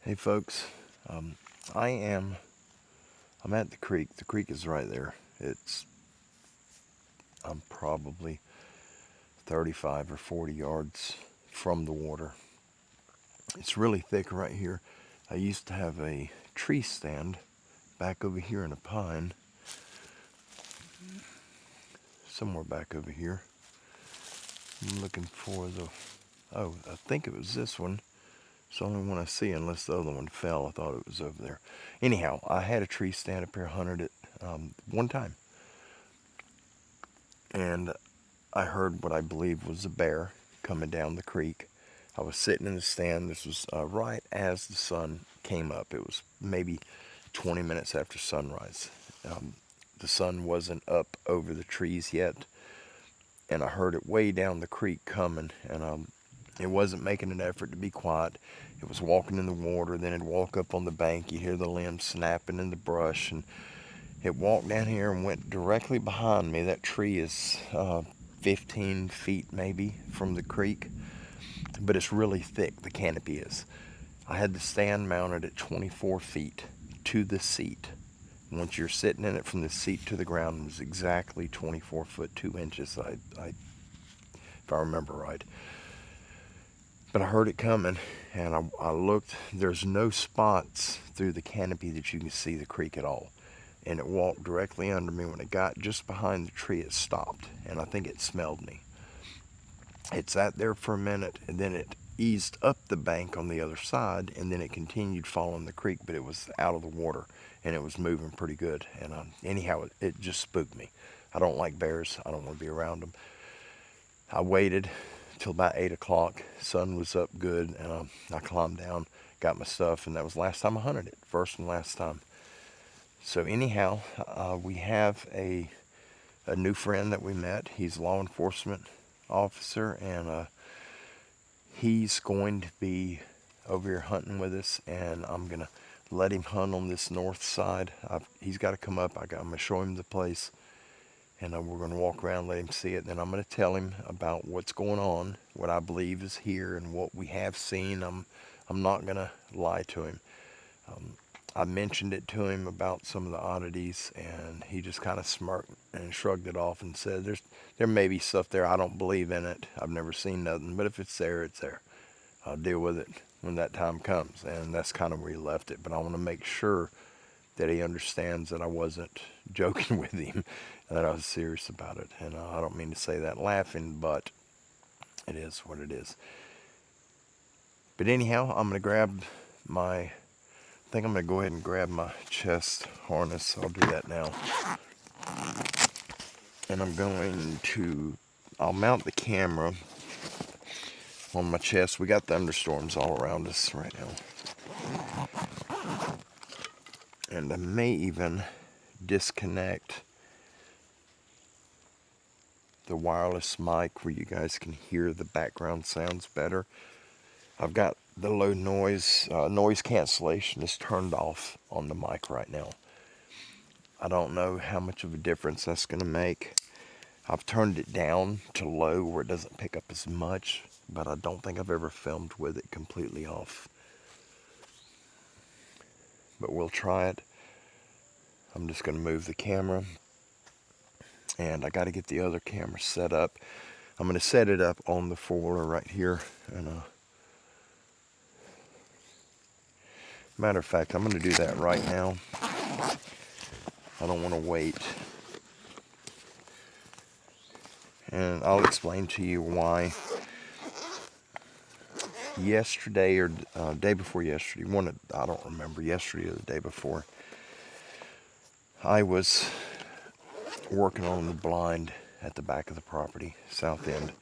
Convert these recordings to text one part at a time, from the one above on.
Hey folks, I'm at the creek. The creek is right there. I'm probably 35 or 40 yards from the water. It's really thick right here. I used to have a tree stand back over here in a pine, somewhere back over here. I'm looking for I think it was this one. It's the only one I see unless the other one fell. I thought it was over there. Anyhow, I had a tree stand up here, hunted it one time. And I heard what I believe was a bear coming down the creek. I was sitting in the stand. This was right as the sun came up. It was maybe 20 minutes after sunrise. The sun wasn't up over the trees yet, and I heard it way down the creek coming, and it wasn't making an effort to be quiet. It was walking in the water, then it'd walk up on the bank. You hear the limbs snapping in the brush, and it walked down here and went directly behind me. That tree is 15 feet maybe from the creek, but it's really thick, the canopy is. I had the stand mounted at 24 feet to the seat. Once you're sitting in it from the seat to the ground, it was exactly 24 foot 2 inches, if I remember right. But I heard it coming, and I looked. There's no spots through the canopy that you can see the creek at all. And it walked directly under me. When it got just behind the tree, it stopped, and I think it smelled me. It sat there for a minute, and then it eased up the bank on the other side, and then it continued following the creek, but it was out of the water, and it was moving pretty good. And anyhow, it just spooked me. I don't like bears. I don't want to be around them. I waited till about 8 o'clock. Sun was up good, and I climbed down, got my stuff, and that was the last time I hunted it. First and last time. So anyhow, we have a new friend that we met. He's a law enforcement officer, and he's going to be over here hunting with us, and I'm going to let him hunt on this north side. He's got to come up. I'm going to show him the place, and we're going to walk around, let him see it. Then I'm going to tell him about what's going on, what I believe is here, and what we have seen. I'm not going to lie to him. I mentioned it to him about some of the oddities, and he just kind of smirked and shrugged it off and said, there may be stuff there. I don't believe in it. I've never seen nothing, but if it's there, it's there. I'll deal with it when that time comes. And that's kind of where he left it. But I want to make sure that he understands that I wasn't joking with him, that I was serious about it. And I don't mean to say that laughing, but it is what it is. But anyhow, I'm going to I think I'm going to go ahead and grab my chest harness. I'll do that now. And I'll mount the camera on my chest. We got thunderstorms all around us right now. And I may even disconnect the wireless mic where you guys can hear the background sounds better. I've got the low noise cancellation is turned off on the mic right now. I don't know how much of a difference that's going to make. I've turned it down to low where it doesn't pick up as much, but I don't think I've ever filmed with it completely off. But we'll try it. I'm just going to move the camera, and I got to get the other camera set up. I'm going to set it up on the four-wheeler right here, and matter of fact, I'm going to do that right now. I don't want to wait. And I'll explain to you why. Yesterday or day before yesterday, I don't remember, yesterday or the day before, I was working on the blind at the back of the property, south end.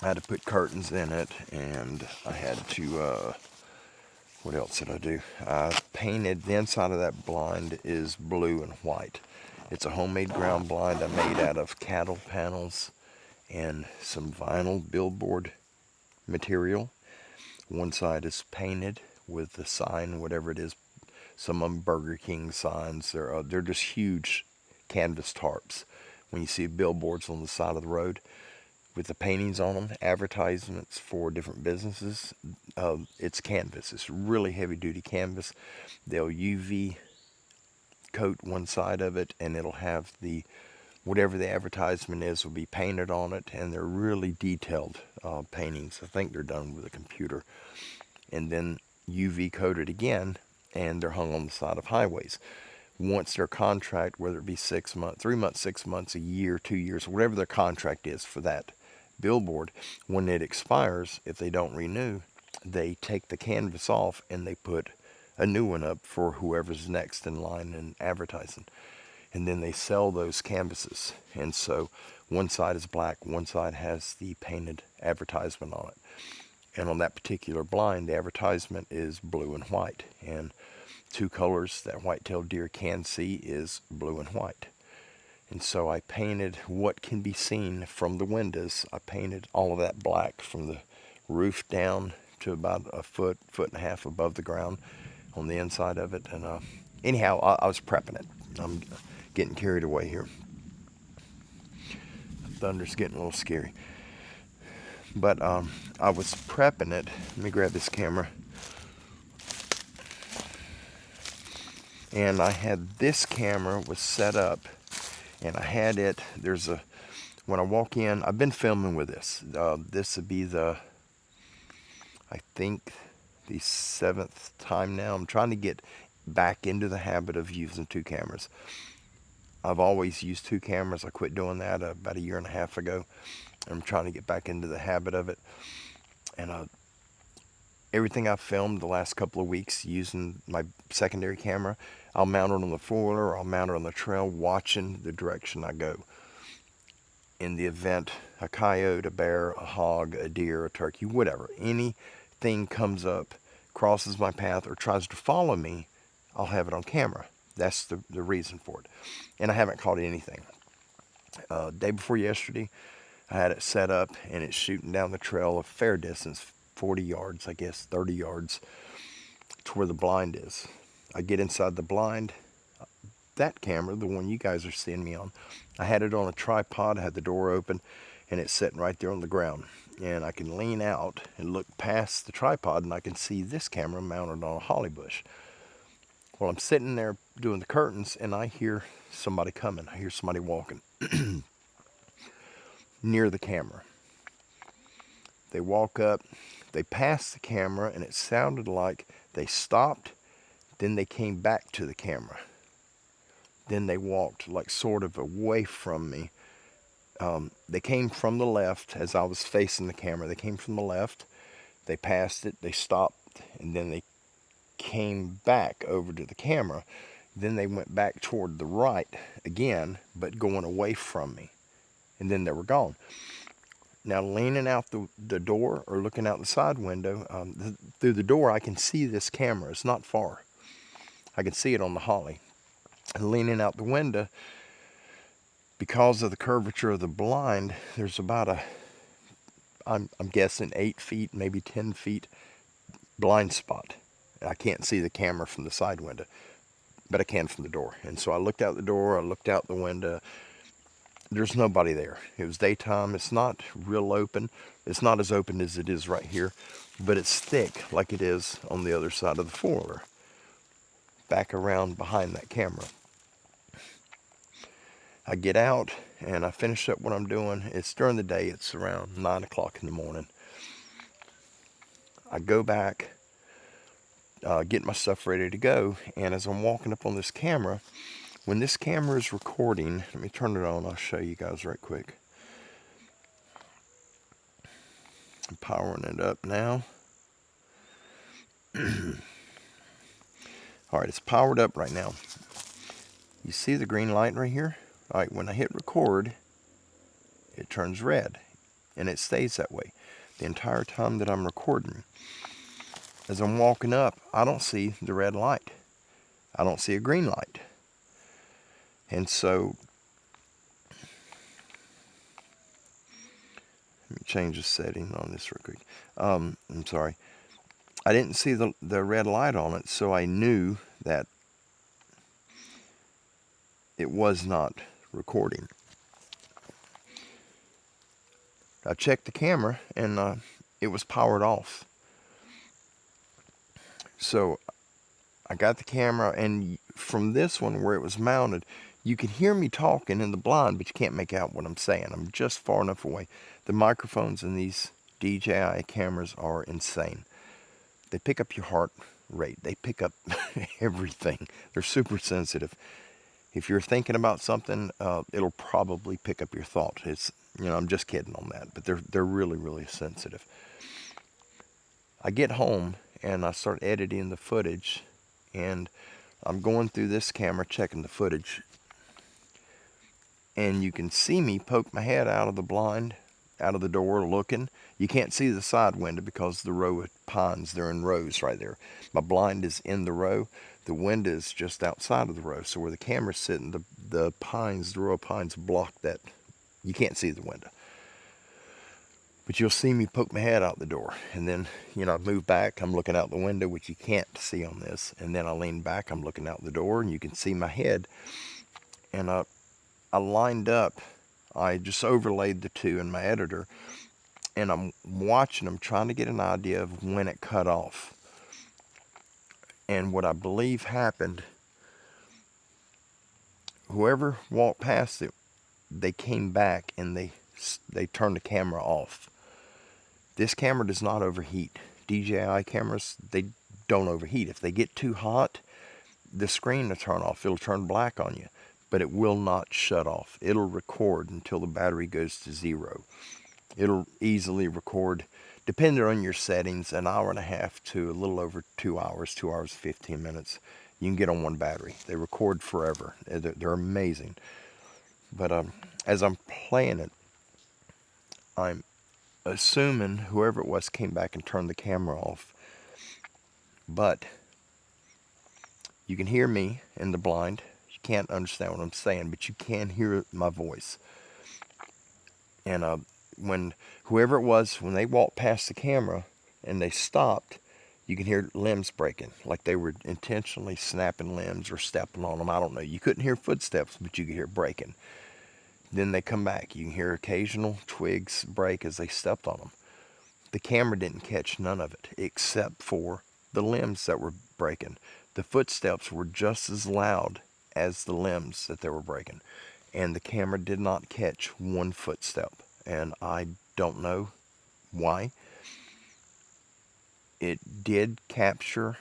I had to put curtains in it, and I had to, what else did I do? I painted, the inside of that blind is blue and white. It's a homemade ground blind I made out of cattle panels and some vinyl billboard material. One side is painted with the sign, whatever it is. Some of them Burger King signs. They're just huge canvas tarps. When you see billboards on the side of the road with the paintings on them, advertisements for different businesses, it's canvas. It's really heavy duty canvas. They'll UV coat one side of it, and it'll have the whatever the advertisement is will be painted on it, and they're really detailed paintings. I think they're done with a computer, and then UV coated again, and they're hung on the side of highways. Once their contract, whether it be 6 months, 3 months, 6 months, a year, 2 years, whatever their contract is for that billboard, when it expires, if they don't renew, they take the canvas off and they put a new one up for whoever's next in line in advertising. And then they sell those canvases. And so one side is black, one side has the painted advertisement on it. And on that particular blind, the advertisement is blue and white. And two colors that white-tailed deer can see is blue and white. And so I painted what can be seen from the windows. I painted all of that black from the roof down to about a foot, foot and a half above the ground on the inside of it. And anyhow, I was prepping it. I'm getting carried away here. Thunder's getting a little scary. But I was prepping it. Let me grab this camera. And I had this camera was set up, and I had it, when I walk in, I've been filming with this. This would be I think, the 7th time now. I'm trying to get back into the habit of using 2 cameras. I've always used 2 cameras. I quit doing that about a year and a half ago. I'm trying to get back into the habit of it. And everything I've filmed the last couple of weeks using my secondary camera, I'll mount it on the four-wheeler, or I'll mount it on the trail, watching the direction I go. In the event a coyote, a bear, a hog, a deer, a turkey, whatever, anything comes up, crosses my path, or tries to follow me, I'll have it on camera. That's the reason for it. And I haven't caught anything. Day before yesterday, I had it set up, and it's shooting down the trail a fair distance, 40 yards, I guess, 30 yards, to where the blind is. I get inside the blind. That camera, the one you guys are seeing me on, I had it on a tripod, I had the door open, and it's sitting right there on the ground. And I can lean out and look past the tripod, and I can see this camera mounted on a holly bush. Well, I'm sitting there doing the curtains, and I hear somebody coming. I hear somebody walking near the camera. They walk up, they pass the camera, and it sounded like they stopped, then they came back to the camera. Then they walked like sort of away from me. They came from the left as I was facing the camera. They came from the left, they passed it, they stopped, and then they came back over to the camera. Then they went back toward the right again, but going away from me. And then they were gone. Now, leaning out the door or looking out the side window, through the door, I can see this camera. It's not far. I can see it on the holly. And leaning out the window, because of the curvature of the blind, there's about I'm guessing 8 feet, maybe 10 feet blind spot. I can't see the camera from the side window, but I can from the door. And so I looked out the door, I looked out the window. There's nobody there. It was daytime. It's not real open. It's not as open as it is right here, but it's thick like it is on the other side of the four-wheeler, back around behind that camera. I get out and I finish up what I'm doing. It's during the day. It's around 9 o'clock in the morning. I go back, get my stuff ready to go, and as I'm walking up on this camera, when this camera is recording, let me turn it on, I'll show you guys right quick. I'm powering it up now. Alright, it's powered up right now. You see the green light right here? All right, when I hit record, it turns red, and it stays that way the entire time that I'm recording. As I'm walking up, I don't see the red light. I don't see a green light. And so, let me change the setting on this real quick. I'm sorry. I didn't see the red light on it, so I knew that it was not recording. I checked the camera, and it was powered off. So I got the camera, and from this one where it was mounted, you can hear me talking in the blind, but you can't make out what I'm saying. I'm just far enough away. The microphones in these DJI cameras are insane. They pick up your heart rate. They pick up everything. They're super sensitive. If you're thinking about something, it'll probably pick up your thought. I'm just kidding on that, but they're really, really sensitive. I get home and I start editing the footage, and I'm going through this camera checking the footage, and you can see me poke my head out of the blind, out of the door looking. You can't see the side window because the row of pines, they're in rows right there. My blind is in the row. The window is just outside of the row. So where the camera's sitting, the pines, the row of pines block that. You can't see the window. But you'll see me poke my head out the door. And then, I move back. I'm looking out the window, which you can't see on this. And then I lean back. I'm looking out the door, and you can see my head. And I lined up. I just overlaid the two in my editor. And I'm watching them, trying to get an idea of when it cut off. And what I believe happened, whoever walked past it, they came back and they turned the camera off. This camera does not overheat. DJI cameras, they don't overheat. If they get too hot, the screen will turn off. It'll turn black on you, but it will not shut off. It'll record until the battery goes to 0. It'll easily record, depending on your settings, an hour and a half to a little over 2 hours, 2 hours, 15 minutes. You can get on one battery. They record forever. They're amazing. But as I'm playing it, I'm assuming whoever it was came back and turned the camera off. But you can hear me in the blind. You can't understand what I'm saying, but you can hear my voice. And when whoever it was, when they walked past the camera and they stopped, you can hear limbs breaking, like they were intentionally snapping limbs or stepping on them. I don't know. You couldn't hear footsteps, but you could hear breaking. Then they come back. You can hear occasional twigs break as they stepped on them. The camera didn't catch none of it, except for the limbs that were breaking. The footsteps were just as loud as the limbs that they were breaking. And the camera did not catch one footstep. And I don't know why. It did capture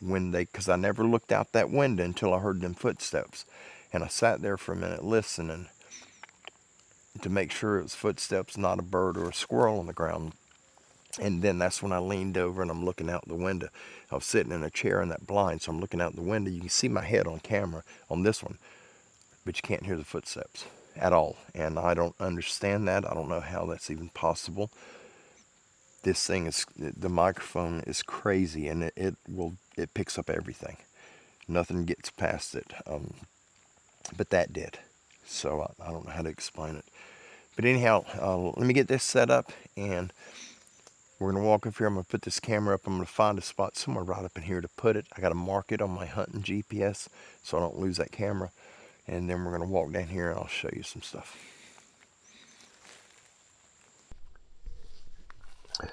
because I never looked out that window until I heard them footsteps. And I sat there for a minute listening to make sure it was footsteps, not a bird or a squirrel on the ground. And then that's when I leaned over and I'm looking out the window. I was sitting in a chair in that blind, so I'm looking out the window. You can see my head on camera on this one, but you can't hear the footsteps at all. And I don't understand that. I don't know how that's even possible. This thing the microphone is crazy, and it picks up everything. Nothing gets past it. But that did. So I don't know how to explain it. But anyhow, let me get this set up, and we're going to walk up here. I'm going to put this camera up. I'm going to find a spot somewhere right up in here to put it. I got to mark it on my hunting GPS so I don't lose that camera. And then we're going to walk down here and I'll show you some stuff.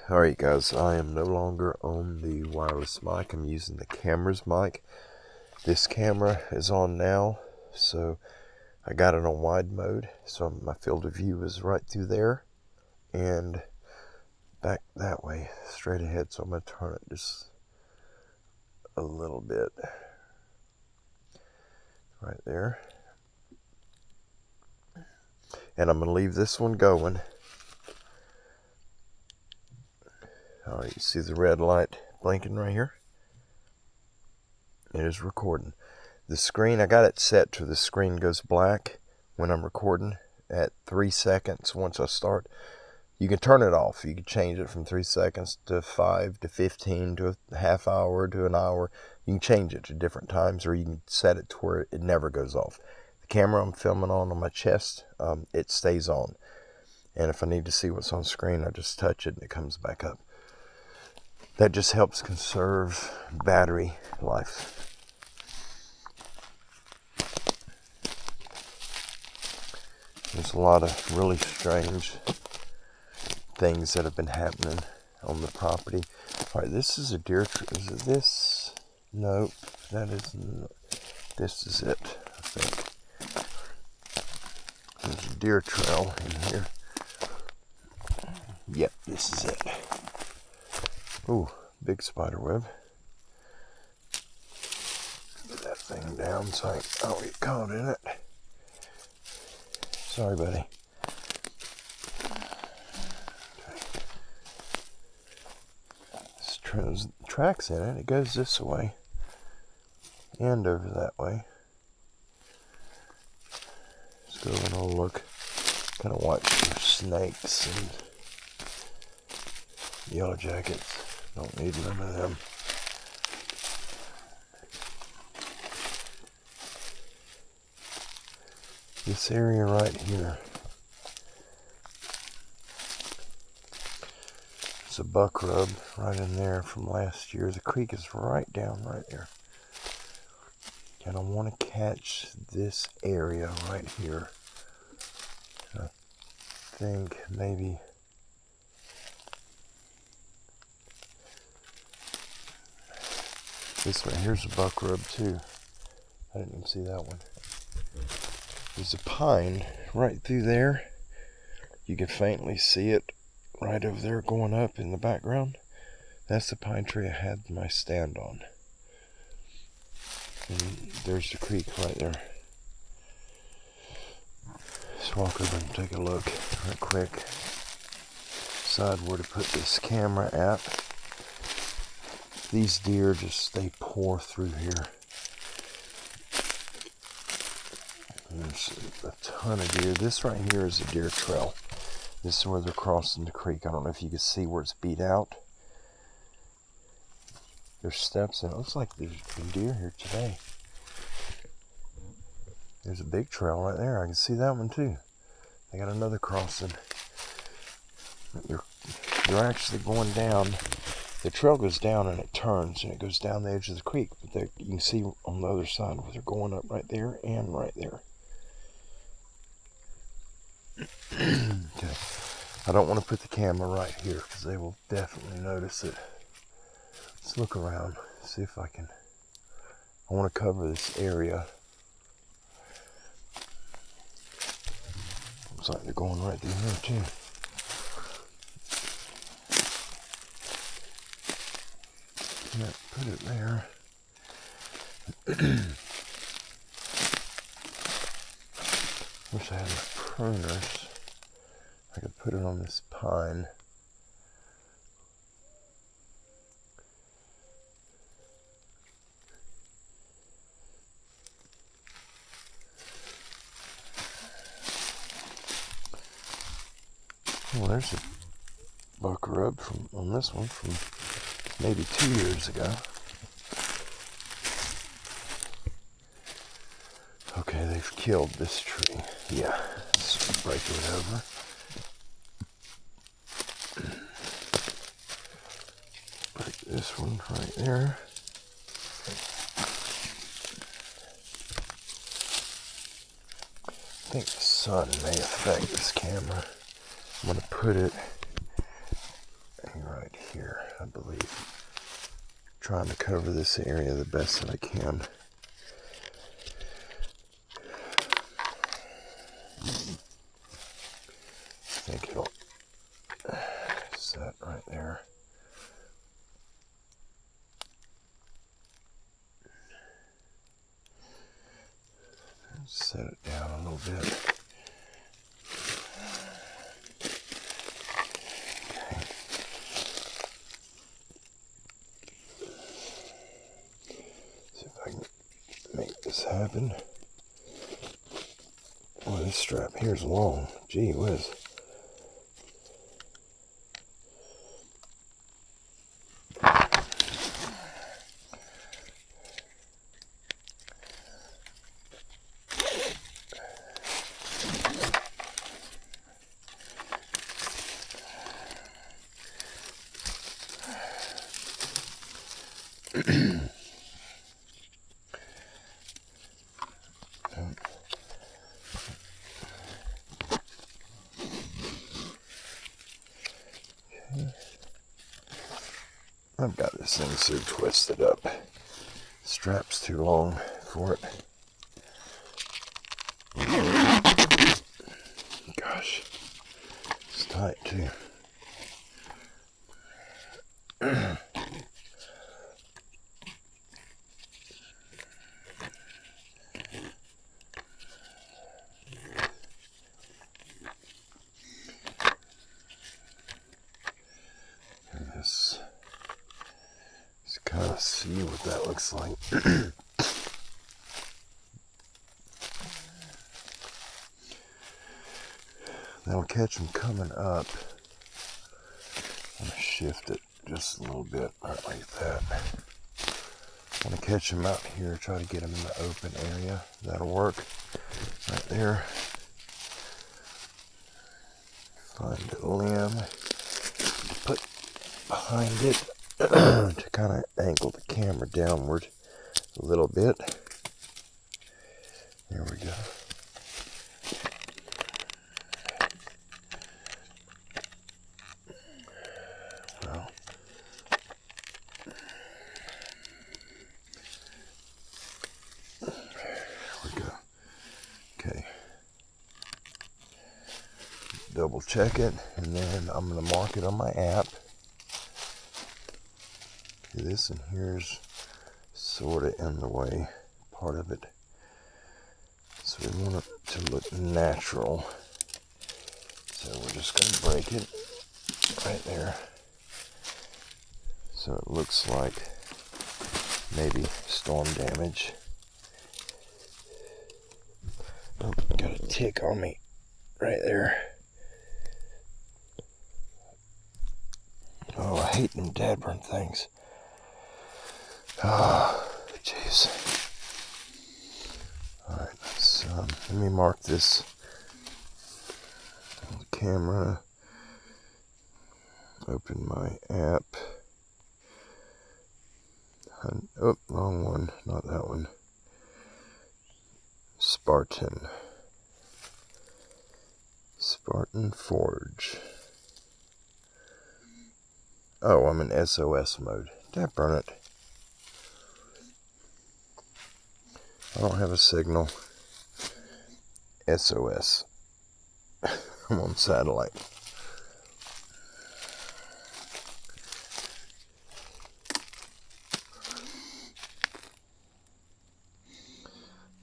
Alright guys, I am no longer on the wireless mic. I'm using the camera's mic. This camera is on now, so I got it on wide mode. So my field of view is right through there and back that way, straight ahead. So I'm going to turn it just a little bit. Right there. And I'm going to leave this one going. Alright, you see the red light blinking right here? It is recording. The screen, I got it set to the screen goes black when I'm recording at 3 seconds once I start. You can turn it off. You can change it from 3 seconds to 5 to 15 to a half hour to an hour. You can change it to different times, or you can set it to where it never goes off. The camera I'm filming on my chest, it stays on. And if I need to see what's on screen, I just touch it and it comes back up. That just helps conserve battery life. There's a lot of really strange things that have been happening on the property. All right, this is a deer. Is it this? Nope, that isn't. This is it, I think. There's a deer trail in here. Yep, this is it. Ooh, big spider web. Get that thing down so I don't get caught in it. Sorry, buddy. This tracks in it. It goes this way and over that way. Let's go and I'll look. Kind of watch for snakes and yellow jackets. Don't need none of them. This area right here. It's a buck rub right in there from last year. The creek is right down right there. And I want to catch this area right here. I think maybe this one. Here's a buck rub too. I didn't even see that one. There's a pine right through there. You can faintly see it right over there going up in the background. That's the pine tree I had my stand on. And there's the creek right there. Let's walk over and take a look right quick. Decide where to put this camera at. These deer just, they pour through here. There's a ton of deer. This right here is a deer trail. This is where they're crossing the creek. I don't know if you can see where it's beat out. There's steps and it looks like there's been deer here today. There's a big trail right there. I can see that one too. They got another crossing. They're actually going down. The trail goes down and it turns and it goes down the edge of the creek. But you can see on the other side where they're going up right there and right there. Okay. I don't want to put the camera right here because they will definitely notice it. Let's look around, see if I want to cover this area. Looks like they're going right through here too. Yeah, put it there. Wish I had my pruners. I could put it on this pine. Well, there's a buck rub on this one from maybe 2 years ago. Okay, they've killed this tree. Yeah, let's break it over. Break this one right there. I think the sun may affect this camera. I'm going to put it right here, I believe. Trying to cover this area the best that I can. I think it'll set right there. Set it down a little bit. Okay. See if I can make this strapping. Oh, this strap here's long. Gee whiz. I've got this thing so twisted up. Strap's too long for it. Gosh, it's tight too. Let's kind of see what that looks like. That'll catch them coming up. I'm going to shift it just a little bit, right like that. I'm going to catch them out here, try to get them in the open area. That'll work right there. Find a limb to put behind it to kind of angle the camera downward a little bit. There we go. Well, there we go. Okay. Double check it, and then I'm going to mark it on my app. Okay, this and here's sort of in the way, part of it. So we want it to look natural. So we're just going to break it right there. So it looks like maybe storm damage. Oh, got a tick on me right there. Oh, I hate them dadburn things. Oh, jeez. Alright, so let me mark this on the camera. Open my app. Oh, wrong one, not that one. Spartan Forge. Oh, I'm in SOS mode. Dad burn it. I don't have a signal. SOS. I'm on satellite.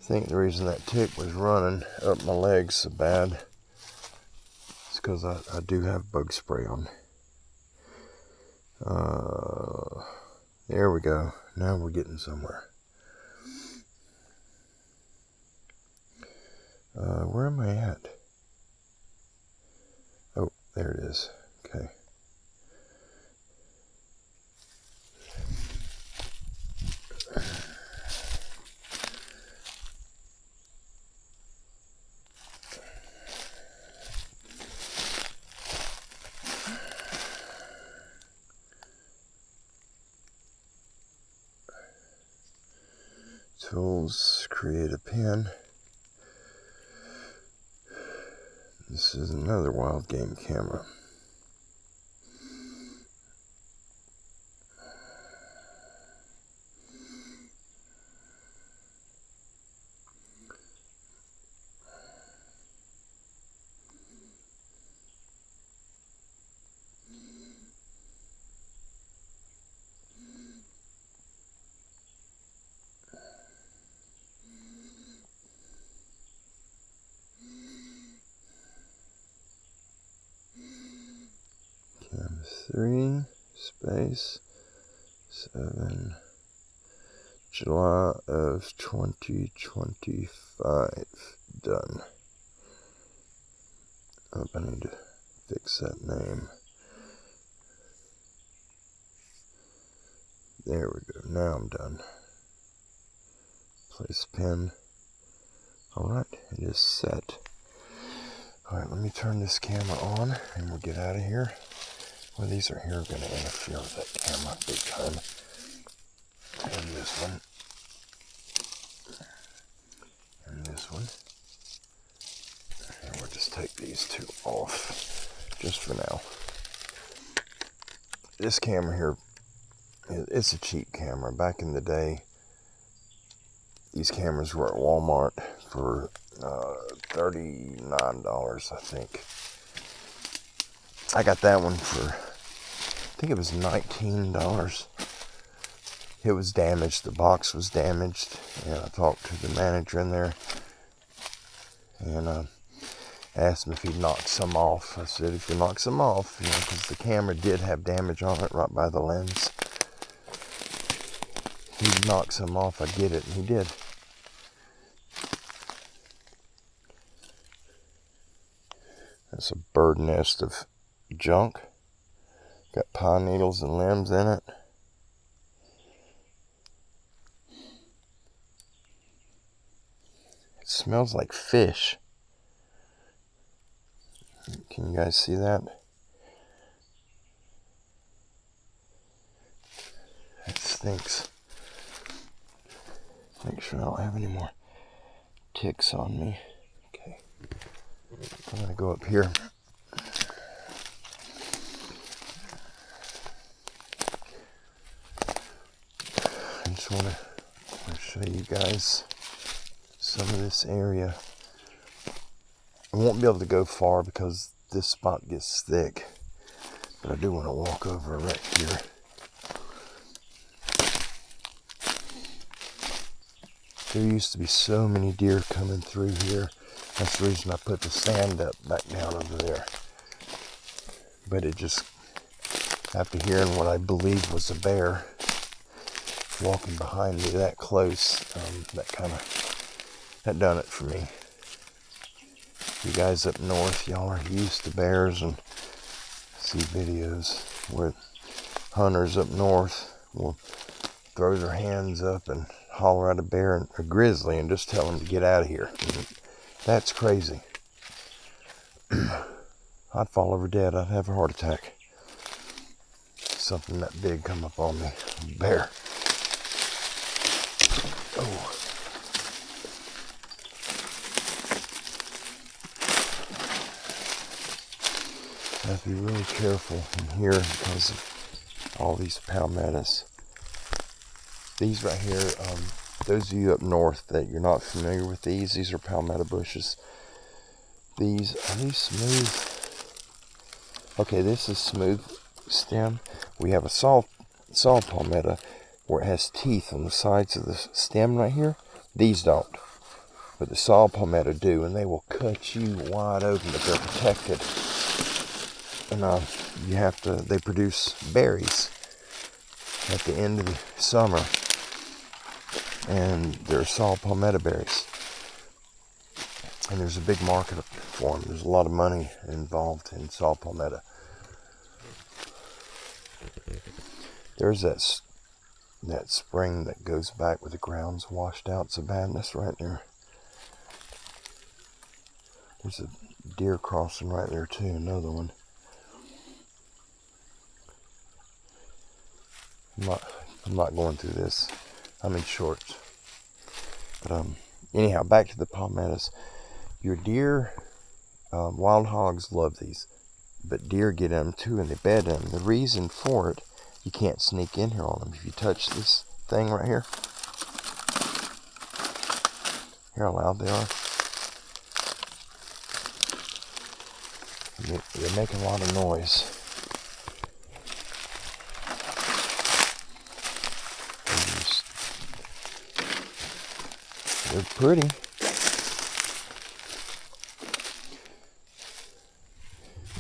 I think the reason that tick was running up my legs so bad is because I do have bug spray on. There we go. Now we're getting somewhere. Where am I at? Oh, there it is. Okay. Tools, create a pin. This is another wild game camera. Cam 3, space, 7, July of 2025. Done. Oh, I need to fix that name. There we go. Now I'm done. Place pin. Alright, it is set. Alright, let me turn this camera on and we'll get out of here. Well, these are here going to interfere with that camera big time. And this one. And this one. And we'll just take these two off just for now. This camera here, it's a cheap camera. Back in the day, these cameras were at Walmart for $39, I think. I got that one for, I think it was $19. It was damaged. The box was damaged. And I talked to the manager in there and asked him if he'd knock some off. I said, if you knock some off, because the camera did have damage on it right by the lens. He'd knock some off, I get it, and he did. That's a bird nest of junk. Got pine needles and limbs in it. It smells like fish. Can you guys see that? It stinks. Make sure I don't have any more ticks on me. Okay. I'm going to go up here. I just want to show you guys some of this area. I won't be able to go far because this spot gets thick, but I do want to walk over right here. There used to be so many deer coming through here. That's the reason I put the stand up back down over there. But it just, after hearing what I believe was a bear walking behind me that close, that done it for me. You guys up north, y'all are used to bears and see videos where hunters up north will throw their hands up and holler at a bear and a grizzly and just tell them to get out of here. That's crazy. I'd fall over dead. I'd have a heart attack. Something that big come up on me. A bear. Oh. I have to be really careful in here because of all these palmettos. These right here, those of you up north that you're not familiar with these are palmetto bushes. Are these smooth? Okay, this is smooth stem. We have a saw palmetto where it has teeth on the sides of the stem right here. These don't. But the saw palmetto do, and they will cut you wide open, but they're protected. And they produce berries at the end of the summer. And they're saw palmetto berries. And there's a big market for them. There's a lot of money involved in saw palmetto. There's that spring that goes back where the ground's washed out so bad. That's right there. There's a deer crossing right there too, another one. I'm not going through this. I'm in shorts. But anyhow, back to the palmettos. Your deer, wild hogs love these, but deer get them too, and they bed them. The reason for it, you can't sneak in here on them. If you touch this thing right here, hear how loud they are. They make a lot of noise. They're pretty.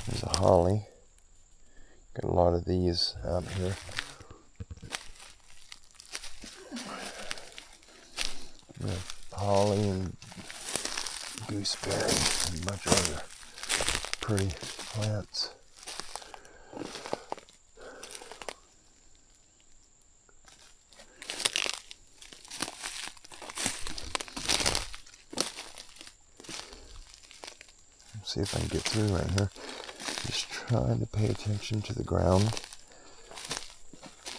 There's a holly. Got a lot of these out here. holly and gooseberry and a bunch of other pretty plants. Let's see if I can get through right here. Just trying to pay attention to the ground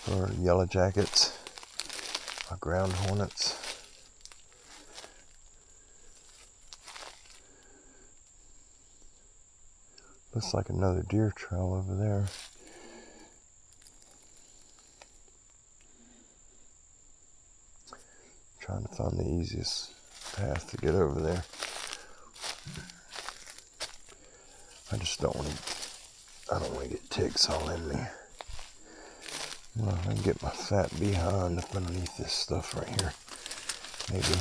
for yellow jackets or ground hornets. Looks like another deer trail over there. Trying to find the easiest path to get over there. I just don't want to get ticks all in me. Well, I can get my fat behind up underneath this stuff right here. Maybe.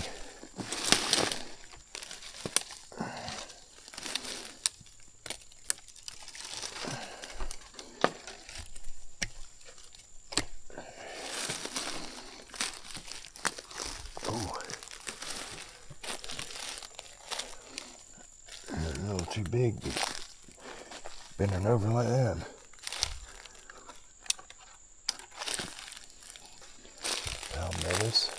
A little too big to be bending over like that. Palmettos.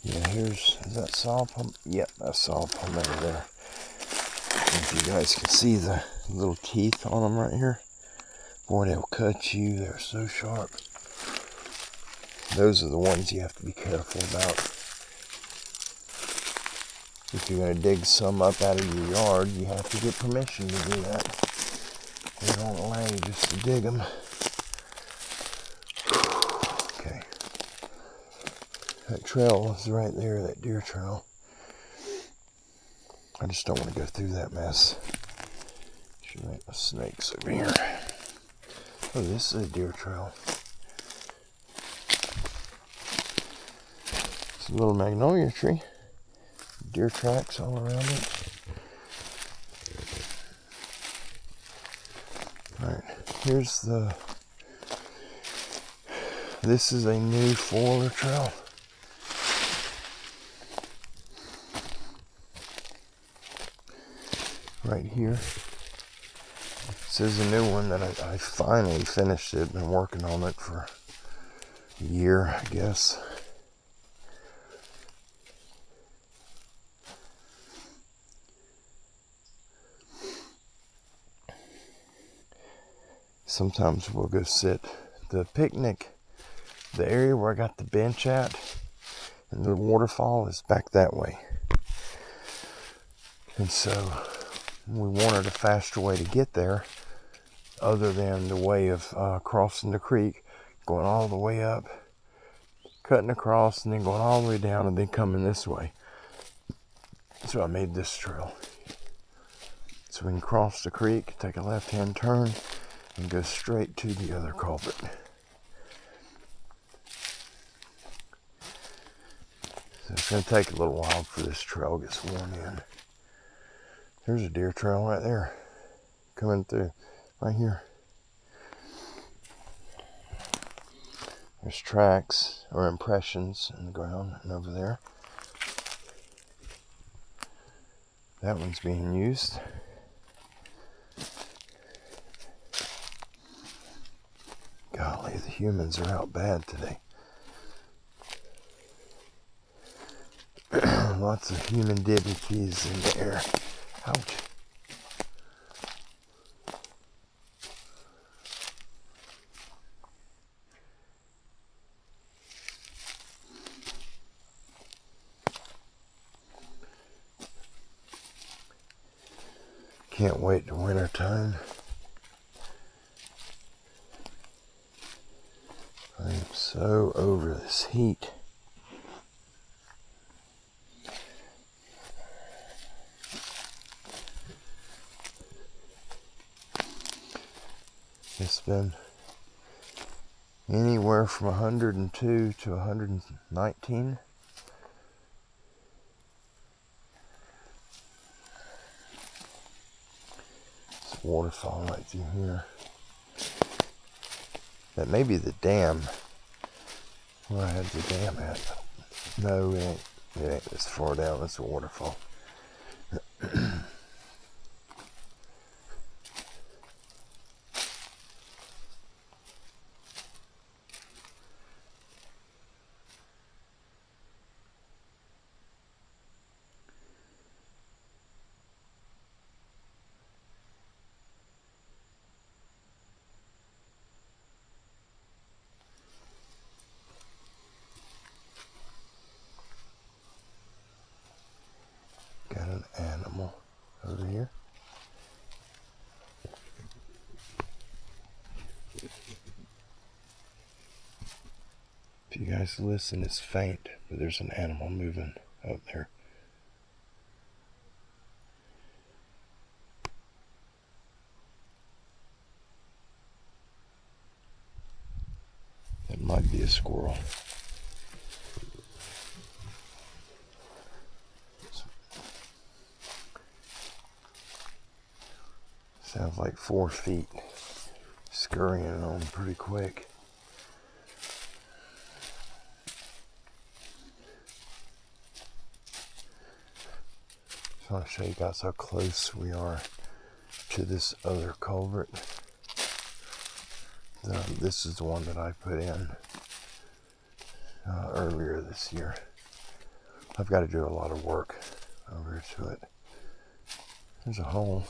Yeah, is that saw palmetto? Yep, that's saw palmetto there. If you guys can see the little teeth on them right here. Boy, they'll cut you. They're so sharp. Those are the ones you have to be careful about. If you're going to dig some up out of your yard, you have to get permission to do that. They don't allow you just to dig them. Okay. That trail is right there, that deer trail. I just don't want to go through that mess. Should make my snakes over here. Oh, this is a deer trail. It's a little magnolia tree. Deer tracks all around it. Alright, here's this is a new 4-wheeler trail. Right here. This is a new one that I finally finished it. Been working on it for a year, I guess. Sometimes we'll go sit. The picnic, the area where I got the bench at, and the waterfall is back that way. And so we wanted a faster way to get there, other than the way of crossing the creek, going all the way up, cutting across, and then going all the way down, and then coming this way. So I made this trail. So we can cross the creek, take a left-hand turn, and go straight to the other culvert. So it's going to take a little while for this trail gets worn in. There's a deer trail right there, coming through, right here. There's tracks or impressions in the ground, and over there. That one's being used. Golly, the humans are out bad today. Lots of human dibbities in the air. Ouch. Can't wait to winter time. I am so over this heat. It's been anywhere from 102 to 119. It's a waterfall right through here. That may be the dam Where I had the dam at. No, it ain't this far down. It's a waterfall. Got an animal over here. If you guys listen, it's faint, but there's an animal moving out there. It might be a squirrel. Sounds like 4 feet scurrying on pretty quick. Just want to show you guys how close we are to this other culvert. This is the one that I put in earlier this year. I've got to do a lot of work over to it. There's a hole.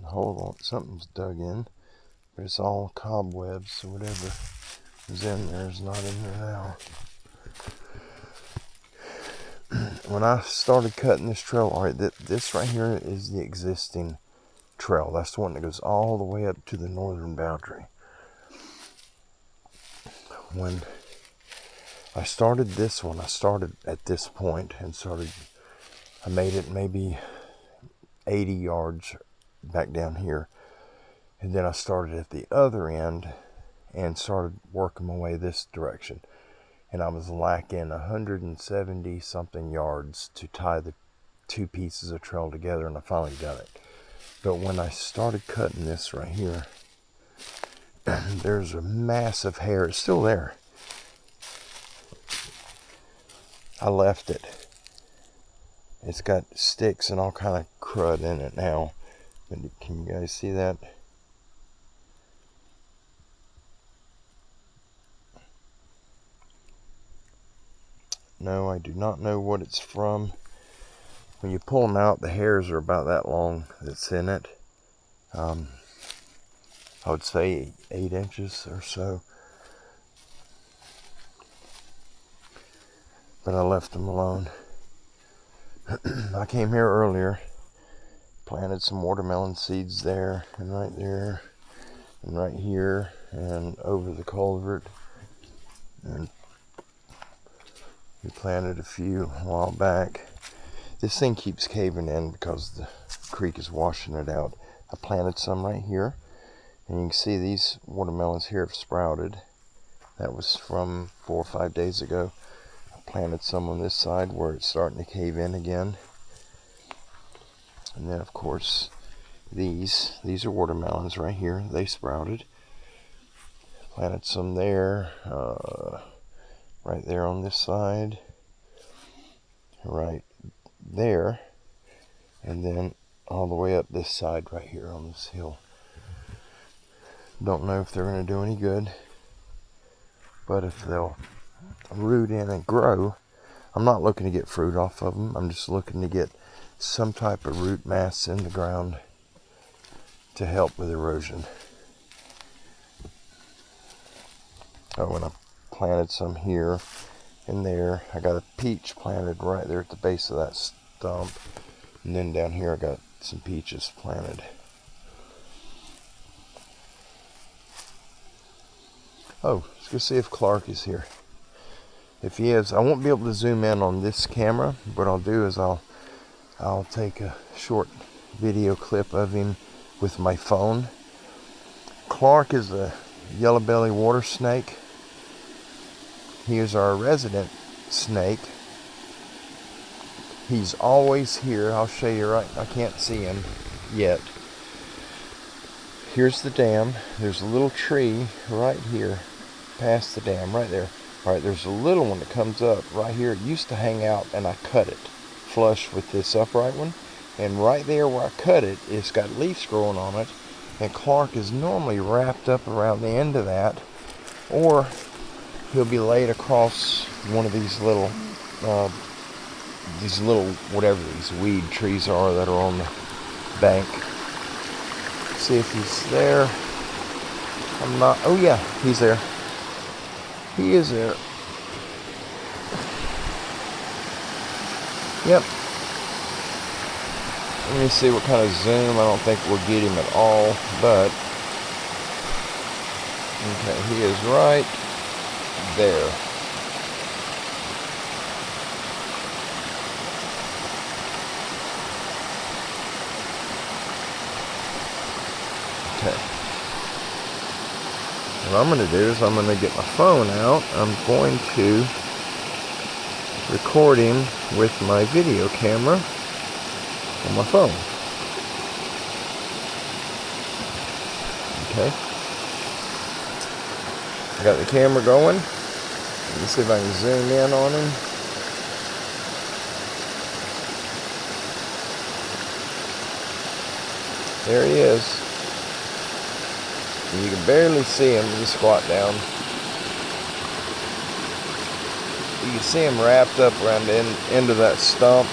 Hold on, something's dug in, but it's all cobwebs, so whatever is in there is not in there now. When I started cutting this trail, alright, this right here is the existing trail. That's the one that goes all the way up to the northern boundary. When I started this one, I started at this point and I made it maybe 80 yards back down here, and then I started at the other end and started working my way this direction, and I was lacking 170 something yards to tie the 2 pieces of trail together, and I finally got it. But when I started cutting this right here, there's a massive hair. It's still there. I left it. It's got sticks and all kind of crud in it now. But can you guys see that? No, I do not know what it's from. When you pull them out, the hairs are about that long that's in it. I would say 8 inches or so. But I left them alone. I came here earlier, planted some watermelon seeds there, and right there, and right here, and over the culvert, and we planted a few a while back. This thing keeps caving in because the creek is washing it out. I planted some right here, and you can see these watermelons here have sprouted. That was from 4 or 5 days ago. I planted some on this side where it's starting to cave in again. And then of course these are watermelons right here. They sprouted. Planted some there, right there on this side, right there, and then all the way up this side right here on this hill. Don't know if they're going to do any good, but if they'll root in and grow, I'm not looking to get fruit off of them. I'm just looking to get some type of root mass in the ground to help with erosion. Oh, and I planted some here and there. I got a peach planted right there at the base of that stump, and then down here I got some peaches planted. Oh, let's go see if Clark is here. If he is, I won't be able to zoom in on this camera. What I'll do is I'll take a short video clip of him with my phone. Clark is a yellow belly water snake. He is our resident snake. He's always here. I'll show you right. I can't see him yet. here's the dam. There's a little tree right here past the dam, right there. All right, there's a little one that comes up right here. It used to hang out, and I cut it flush with this upright one. And right there where I cut it, it's got leaves growing on it. And Clark is normally wrapped up around the end of that, or he'll be laid across one of these little, whatever these weed trees are that are on the bank. See if he's there. I'm not, oh yeah, he's there. He is there. Yep. Let me see what kind of zoom. I don't think we'll get him at all, but okay, he is right there. Okay. What I'm going to do is I'm going to get my phone out. I'm going to record him with my video camera on my phone. Okay. I got the camera going. Let me see if I can zoom in on him. There he is. And you can barely see him. You squat down. You can see him wrapped up around the end of that stump.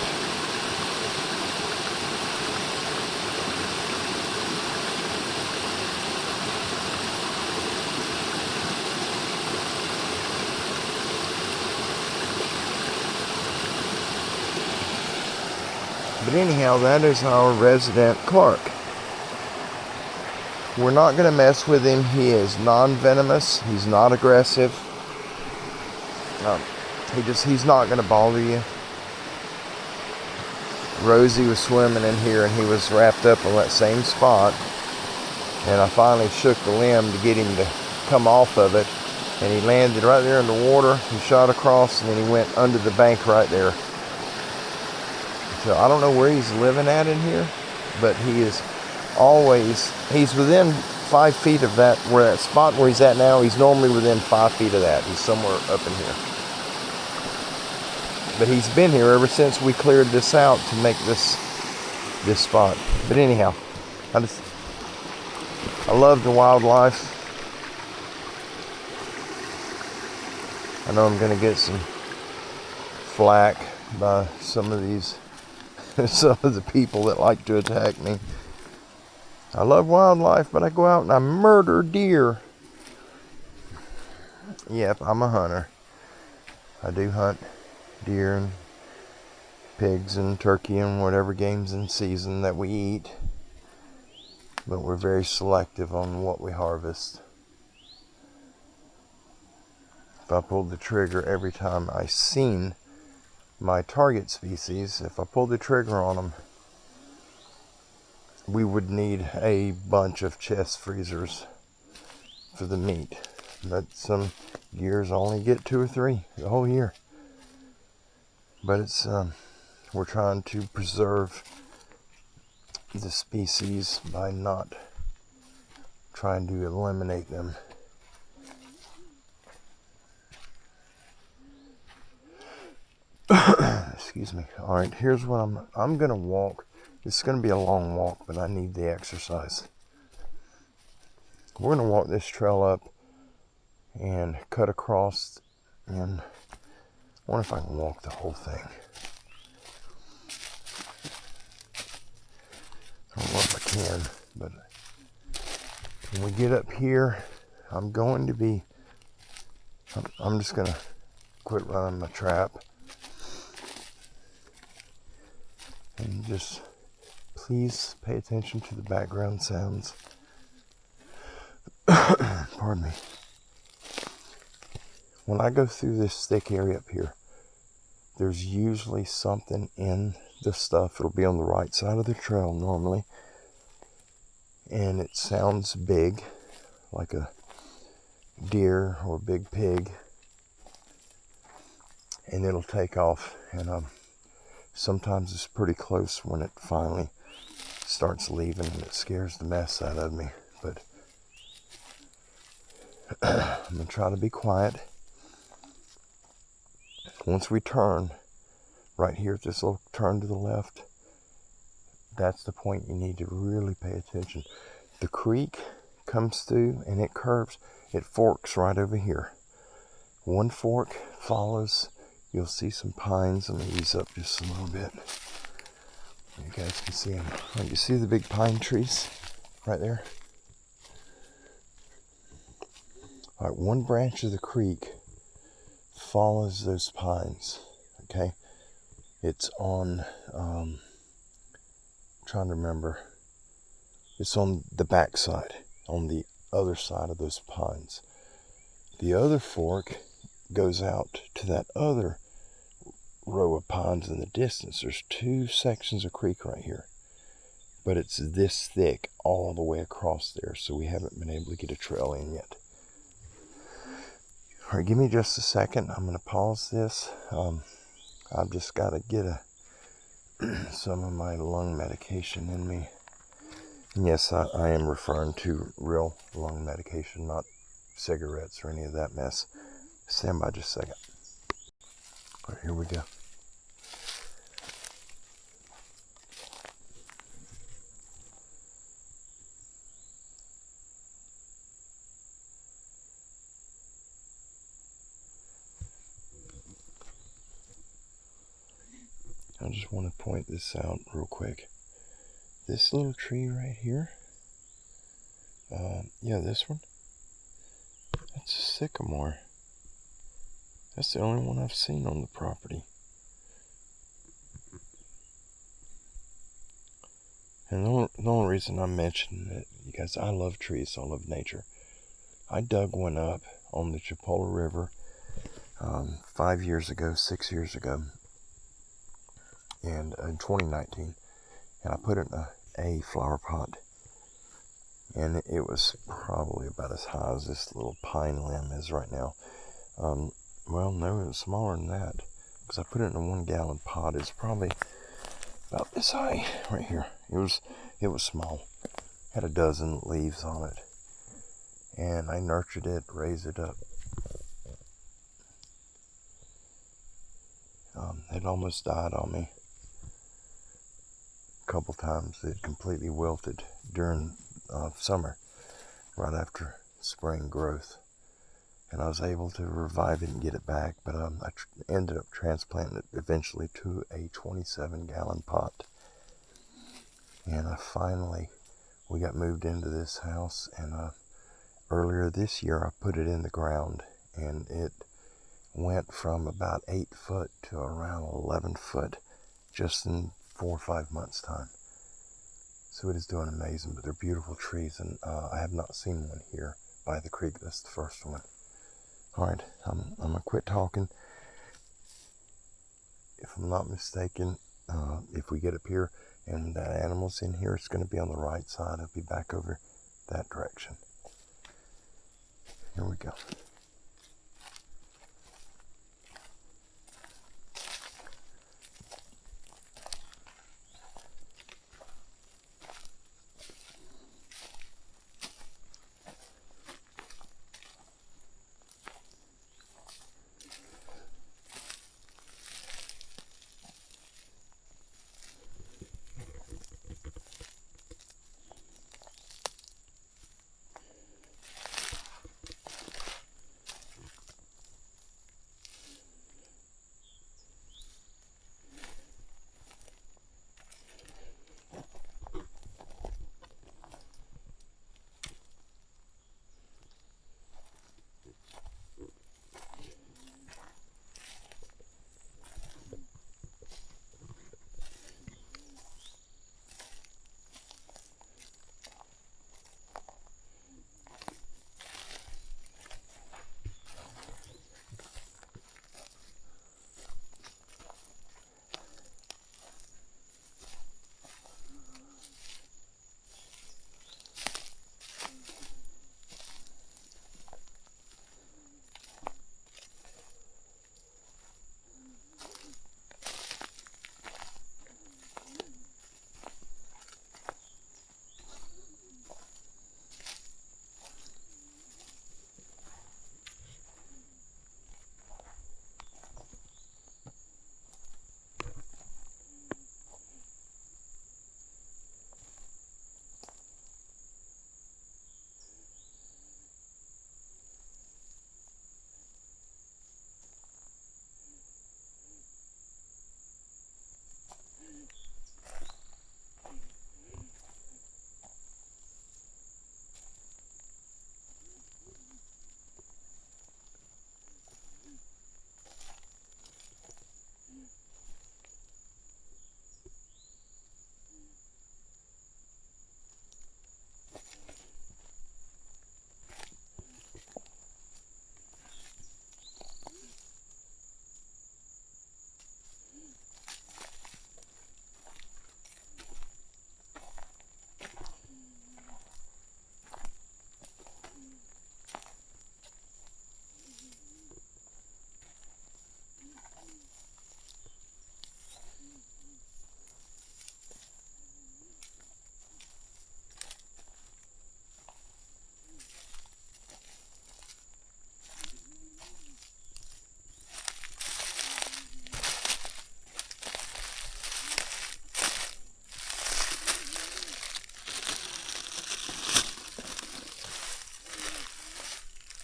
But anyhow, that is our resident Clark. We're not going to mess with him. He is non-venomous. He's not aggressive. He's not going to bother you. Rosie was swimming in here and he was wrapped up on that same spot. And I finally shook the limb to get him to come off of it. And he landed right there in the water. He shot across and then he went under the bank right there. So I don't know where he's living at in here, but he is always, he's within 5 feet of that, where that spot where he's at now, he's normally within 5 feet of that. He's somewhere up in here. But he's been here ever since we cleared this out to make this spot. But anyhow, I love the wildlife. I know I'm going to get some flack by some of the people that like to attack me. I love wildlife, but I go out and I murder deer. Yep, I'm a hunter. I do hunt deer and pigs and turkey and whatever game's in season that we eat. But we're very selective on what we harvest. If I pulled the trigger every time I seen my target species, if I pulled the trigger on them, we would need a bunch of chest freezers for the meat. But some years only get 2 or 3 the whole year. But it's we're trying to preserve the species by not trying to eliminate them. Excuse me. All right, here's what I'm gonna walk. It's gonna be a long walk, but I need the exercise. We're gonna walk this trail up and cut across, and I wonder if I can walk the whole thing. I don't know if I can, but when we get up here, I'm just gonna quit running my trap and just please pay attention to the background sounds. Pardon me. When I go through this thick area up here, there's usually something in the stuff. It'll be on the right side of the trail normally, and it sounds big, like a deer or a big pig, and it'll take off. And sometimes it's pretty close when it finally starts leaving, and it scares the mess out of me. but I'm going to try to be quiet. Once we turn, right here at this little turn to the left, that's the point you need to really pay attention. The creek comes through and it curves. It forks right over here. One fork follows. You'll see some pines. Let me ease up just a little bit. You guys can see them. Oh, you see the big pine trees right there? All right, one branch of the creek follows those pines, okay? It's on, trying to remember, it's on the back side, on the other side of those pines. The other fork goes out to that other row of pines in the distance. There's two sections of creek right here, but it's this thick all the way across there, so we haven't been able to get a trail in yet. All right, give me just a second. I'm going to pause this. I've just got to get some of my lung medication in me. And yes, I am referring to real lung medication, not cigarettes or any of that mess. Stand by just a second. All right, here we go. I just want to point this out real quick. This little tree right here, yeah, this one, that's a sycamore. That's the only one I've seen on the property. And the only reason I'm mentioning it, you guys, I love trees, I love nature. I dug one up on the Chipola River 5 years ago, 6 years ago, and in 2019, and I put it in a flower pot, and it was probably about as high as this little pine limb is right now. Well, no, it was smaller than that, because I put it in a 1 gallon pot. It's probably about this high right here. It was small. Had a dozen leaves on it, and I nurtured it, raised it up. It almost died on me a couple times. It completely wilted during summer, right after spring growth, and I was able to revive it and get it back, but I ended up transplanting it eventually to a 27 gallon pot. And we got moved into this house, and earlier this year I put it in the ground, and it went from about 8 foot to around 11 foot just in 4 or 5 months time. So it is doing amazing, but they're beautiful trees, and I have not seen one here by the creek. That's the first one. All right, I'm gonna quit talking. If I'm not mistaken, if we get up here and that animal's in here, it's going to be on the right side. I'll be back over that direction. Here we go.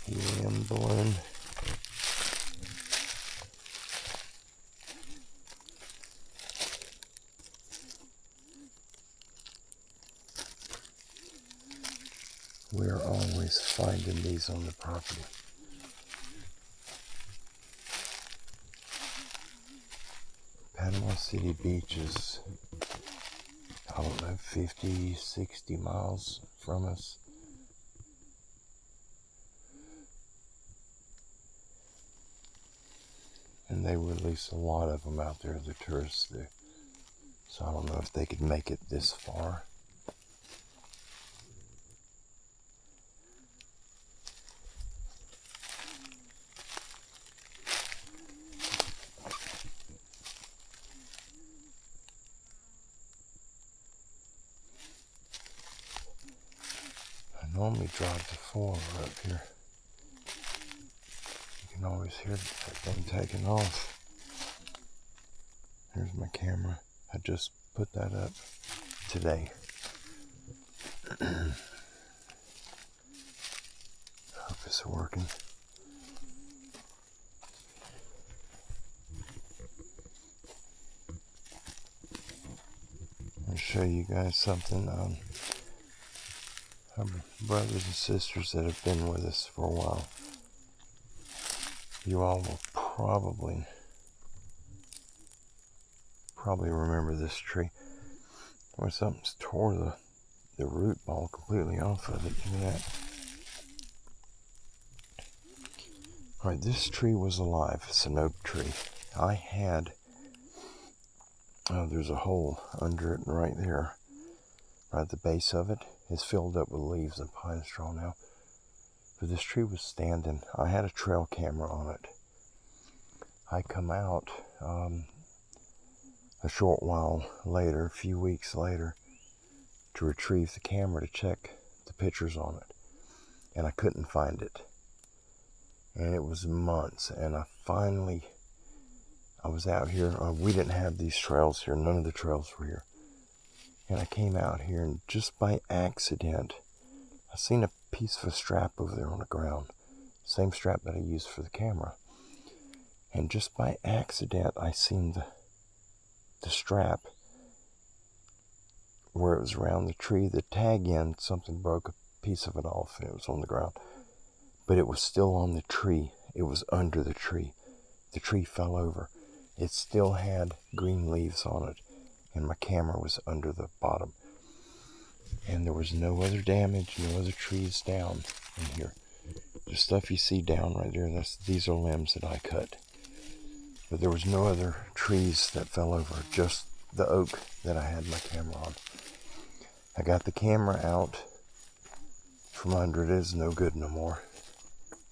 Helium balloon. We're always finding these on the property. Panama City Beach is, I don't know, 50, 60 miles from us. And they release a lot of them out there, the tourists do. So I don't know if they could make it this far. I normally drive the 4-wheeler up here. You can always hear that thing taking off. Here's my camera. I just put that up today. Hope it's working. I'll show you guys something. Our brothers and sisters that have been with us for a while. You all will probably remember this tree where something's tore the root ball completely off of it. Look at that. Alright, this tree was alive. It's an oak tree. I had, there's a hole under it right there. Right at the base of it. It's filled up with leaves and pine straw now. But this tree was standing. I had a trail camera on it. I come out a short while later, a few weeks later, to retrieve the camera to check the pictures on it. And I couldn't find it. And it was months. And I was out here. We didn't have these trails here. None of the trails were here. And I came out here, and just by accident, I seen a piece of a strap over there on the ground. Same strap that I used for the camera. And just by accident, I seen the strap where it was around the tree. The tag end, something broke a piece of it off, and it was on the ground. But it was still on the tree. It was under the tree. The tree fell over. It still had green leaves on it. And my camera was under the bottom. And there was no other damage, no other trees down in here. The stuff you see down right there, these are limbs that I cut. But there was no other trees that fell over, just the oak that I had my camera on. I got the camera out from under it. It is no good no more.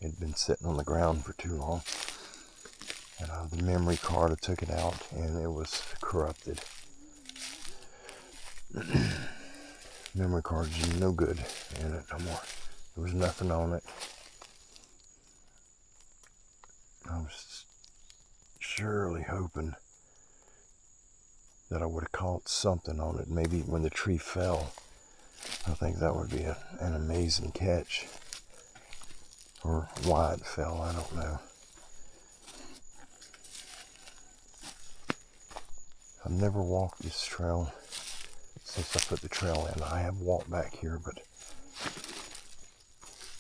It had been sitting on the ground for too long. And the memory card, I took it out, and it was corrupted. Memory card's no good in it no more. There was nothing on it. I was surely hoping that I would have caught something on it. Maybe when the tree fell, I think that would be an amazing catch. Or why it fell, I don't know. I've never walked this trail since I put the trail in. I have walked back here, but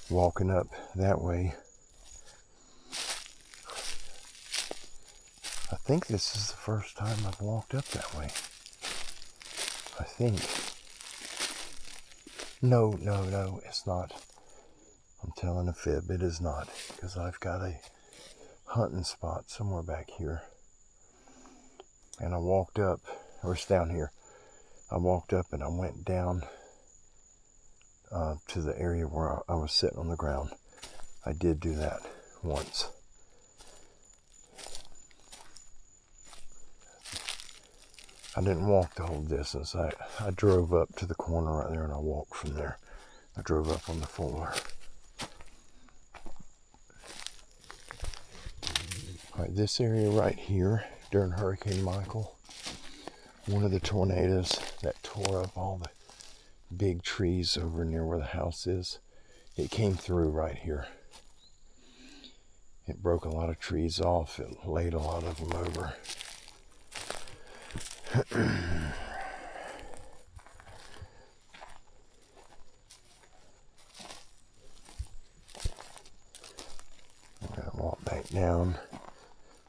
walking up that way, I think this is the first time I've walked up that way. I think. No, it's not. I'm telling a fib. It is not, because I've got a hunting spot somewhere back here. And I walked up, or it's down here. I walked up and I went down to the area where I was sitting on the ground. I did do that once. I didn't walk the whole distance. I drove up to the corner right there and I walked from there. I drove up on the 4-wheeler. Alright, this area right here, during Hurricane Michael, one of the tornadoes that tore up all the big trees over near where the house is, it came through right here. It broke a lot of trees off. It laid a lot of them over. I'm going to walk back down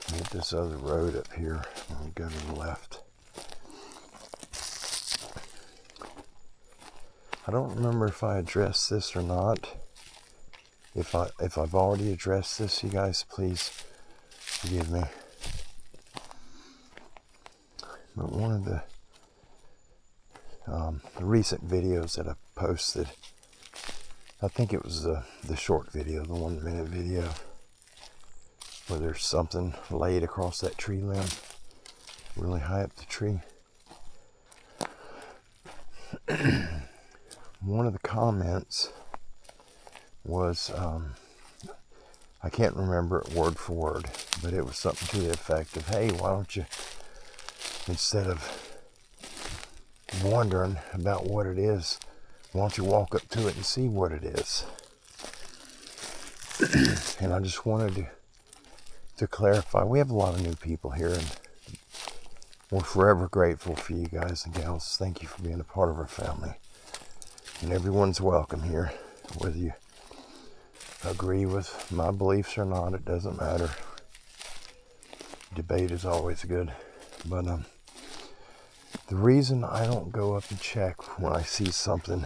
and get this other road up here and go to the left. I don't remember if I addressed this or not. If I've already addressed this, you guys, please forgive me. But one of the recent videos that I posted, I think it was the short video, the 1 minute video, where there's something laid across that tree limb, really high up the tree. One of the comments was, I can't remember it word for word, but it was something to the effect of, hey, why don't you, instead of wondering about what it is, why don't you walk up to it and see what it is? And I just wanted to clarify, we have a lot of new people here, and we're forever grateful for you guys and gals. Thank you for being a part of our family. And everyone's welcome here, whether you agree with my beliefs or not, it doesn't matter. Debate is always good. But the reason I don't go up and check when I see something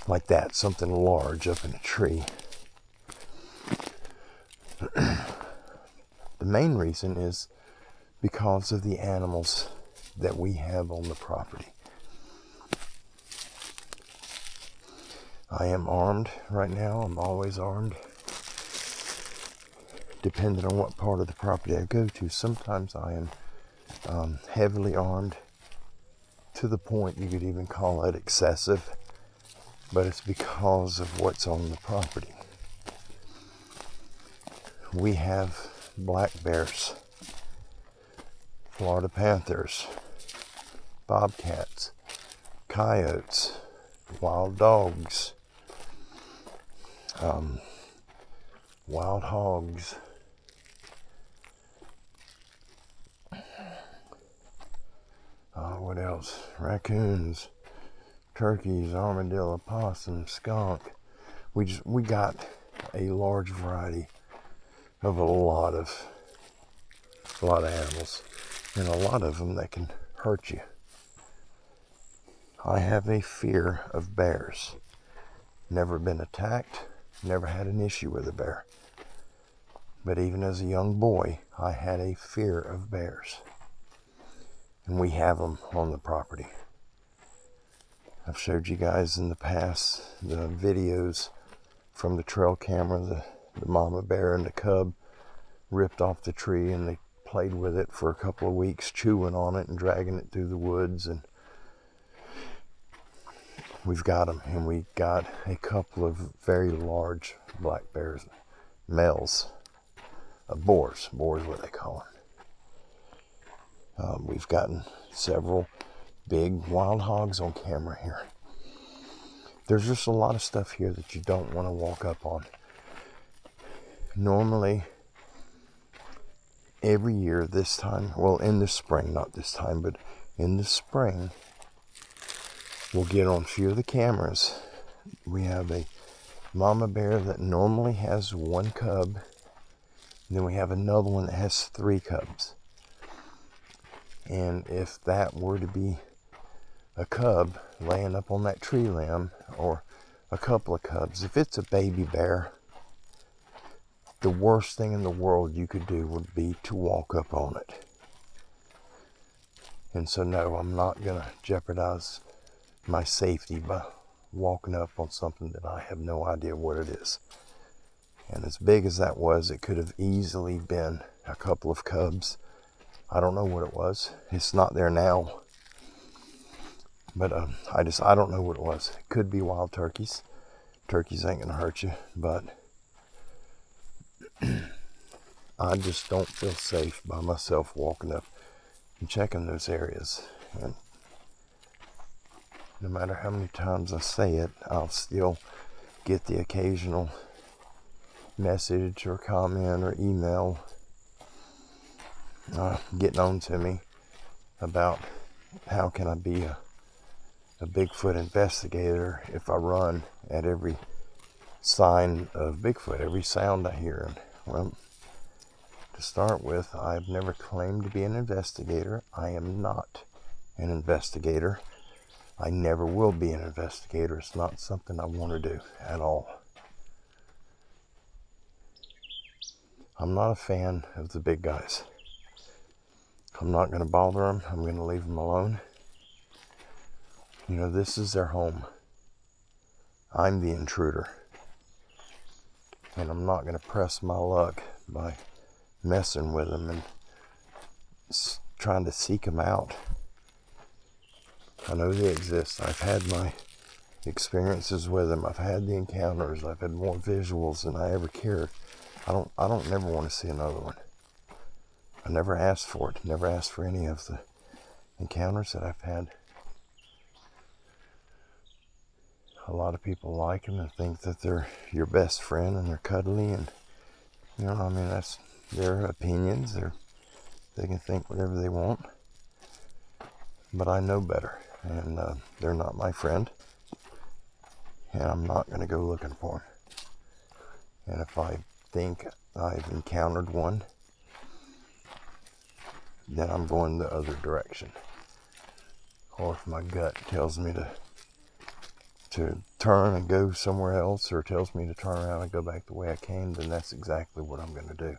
like that, something large up in a tree, the main reason is because of the animals that we have on the property. I am armed right now. I'm always armed. Depending on what part of the property I go to, sometimes I am heavily armed to the point you could even call it excessive, but it's because of what's on the property. We have black bears, Florida panthers, bobcats, coyotes, wild dogs, wild hogs, what else? Raccoons, turkeys, armadillo, possum, skunk. We got a large variety of a lot of animals, and a lot of them that can hurt you. I have a fear of bears. Never been attacked, never had an issue with a bear. But even as a young boy, I had a fear of bears. And we have them on the property. I've showed you guys in the past the videos from the trail camera, the mama bear and the cub ripped off the tree, and they played with it for a couple of weeks, chewing on it and dragging it through the woods. And we've got them, and we got a couple of very large black bears, males, boars what they call them. We've gotten several big wild hogs on camera here. There's just a lot of stuff here that you don't want to walk up on. Normally, every year this time, well, in the spring, not this time, but in the spring, we'll get on a few of the cameras. We have a mama bear that normally has one cub, and then we have another one that has 3 cubs. And if that were to be a cub laying up on that tree limb, or a couple of cubs, if it's a baby bear, the worst thing in the world you could do would be to walk up on it. And so no, I'm not going to jeopardize my safety by walking up on something that I have no idea what it is. And as big as that was, it could have easily been a couple of cubs. I don't know what it was. It's not there now. But I don't know what it was. It could be wild turkeys. Turkeys ain't gonna hurt you, but I just don't feel safe by myself walking up and checking those areas. And no matter how many times I say it, I'll still get the occasional message or comment or email getting on to me about how can I be a Bigfoot investigator if I run at every sign of Bigfoot, every sound I hear. And, well, to start with, I've never claimed to be an investigator. I am not an investigator. I never will be an investigator. It's not something I want to do at all. I'm not a fan of the big guys. I'm not going to bother them. I'm going to leave them alone. You know, this is their home. I'm the intruder. And I'm not going to press my luck by messing with them and trying to seek them out. I know they exist. I've had my experiences with them. I've had the encounters. I've had more visuals than I ever cared. I don't never want to see another one. I never asked for it. Never asked for any of the encounters that I've had. A lot of people like them and think that they're your best friend and they're cuddly, and you know, I mean, that's their opinions. They can think whatever they want, but I know better, and they're not my friend, and I'm not going to go looking for them. And if I think I've encountered one, then I'm going the other direction. Or if my gut tells me to turn and go somewhere else, or tells me to turn around and go back the way I came, then that's exactly what I'm going to do.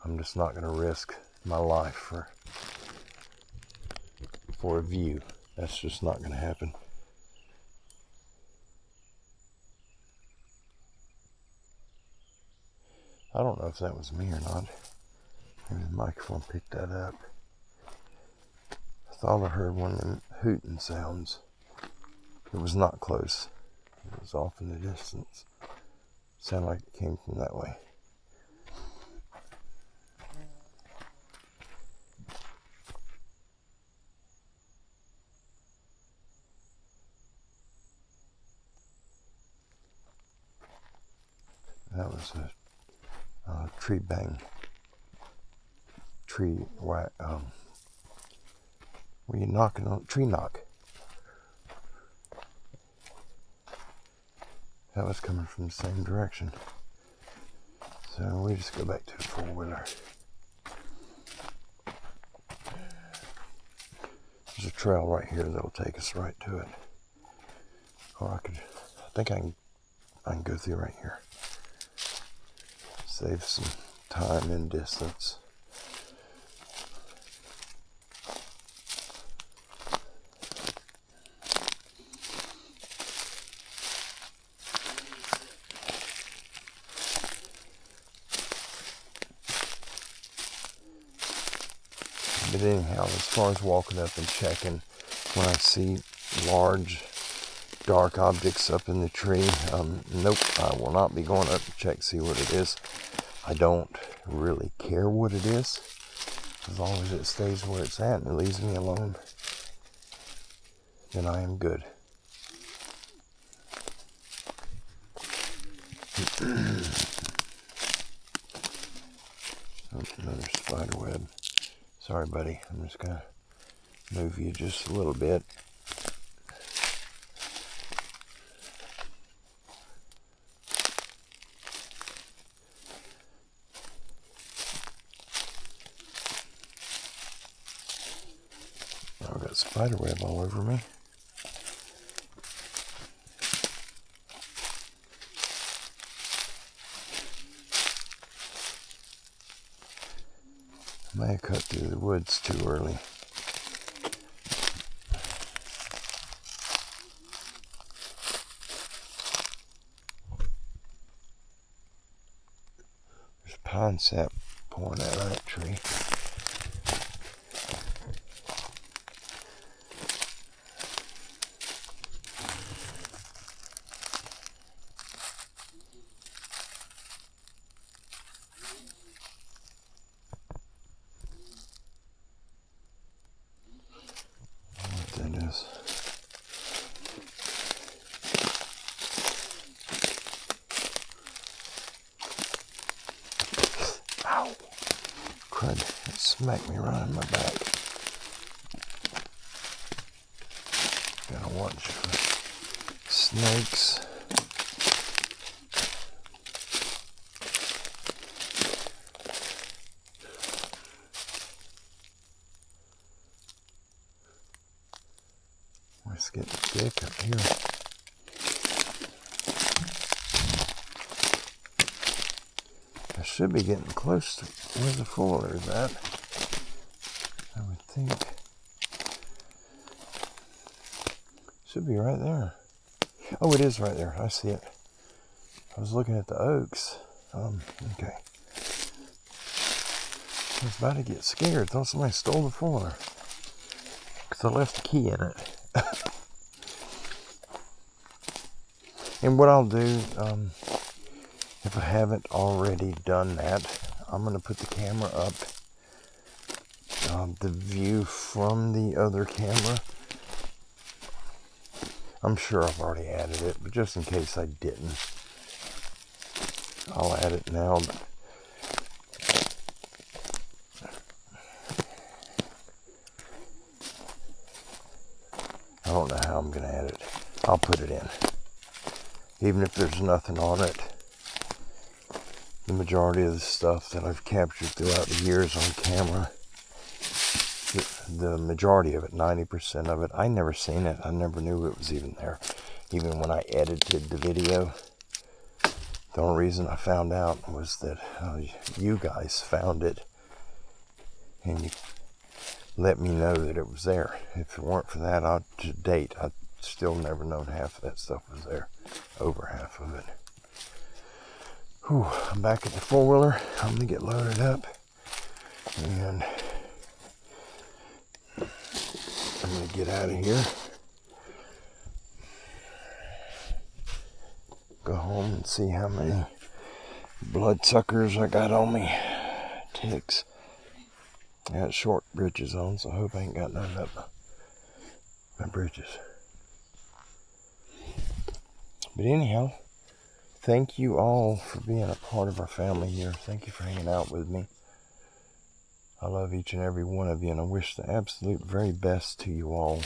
I'm just not going to risk my life for a view. That's just not going to happen. I don't know if that was me or not. Maybe the microphone picked that up. I thought I heard one of them hooting sounds. It was not close. It was off in the distance. It sounded like it came from that way. That was a tree bang. Where you knocking on tree knock. That was coming from the same direction. So we just go back to the four-wheeler. There's a trail right here that'll take us right to it. Or I think I can go through right here. Save some time and distance. But anyhow, as far as walking up and checking, when I see large, dark objects up in the tree, nope, I will not be going up to check, see what it is. I don't really care what it is, as long as it stays where it's at and it leaves me alone, then I am good. Another spider web. Sorry, buddy. I'm just going to move you just a little bit. I've got spider web all over me. I may have cut through the woods too early. There's pine sap pouring out of that tree. crud, it smacked me right in my back. Gotta watch for snakes. It's getting thick up here. I should be getting close to where the fuller is at, I would think. Should be right there. Oh, it is right there. I see it. I was looking at the oaks. Okay. I was about to get scared. Thought somebody stole the fuller. Because I left the key in it. And what I'll do, if I haven't already done that, I'm going to put the camera up. The view from the other camera. I'm sure I've already added it, but just in case I didn't, I'll add it now. I don't know how I'm going to add it. I'll put it in. Even if there's nothing on it, the majority of the stuff that I've captured throughout the years on camera, the majority of it, 90% of it, I never seen it. I never knew it was even there. Even when I edited the video, the only reason I found out was that you guys found it and you let me know that it was there. If it weren't for that, to date, I'd still never known half of that stuff was there. Over half of it. Whew, I'm back at the four-wheeler. I'm going to get loaded up. And I'm going to get out of here. Go home and see how many bloodsuckers I got on me. Ticks. I got short britches on, so I hope I ain't got none of my britches. But anyhow, thank you all for being a part of our family here. Thank you for hanging out with me. I love each and every one of you, and I wish the absolute very best to you all.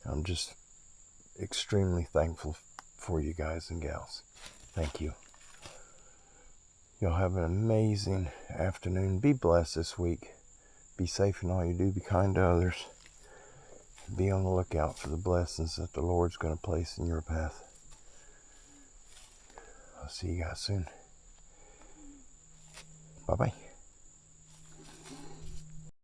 I'm just extremely thankful for you guys and gals. Thank you. Y'all have an amazing afternoon. Be blessed this week. Be safe in all you do. Be kind to others. Be on the lookout for the blessings that the Lord's going to place in your path. I'll see you guys soon. Bye-bye.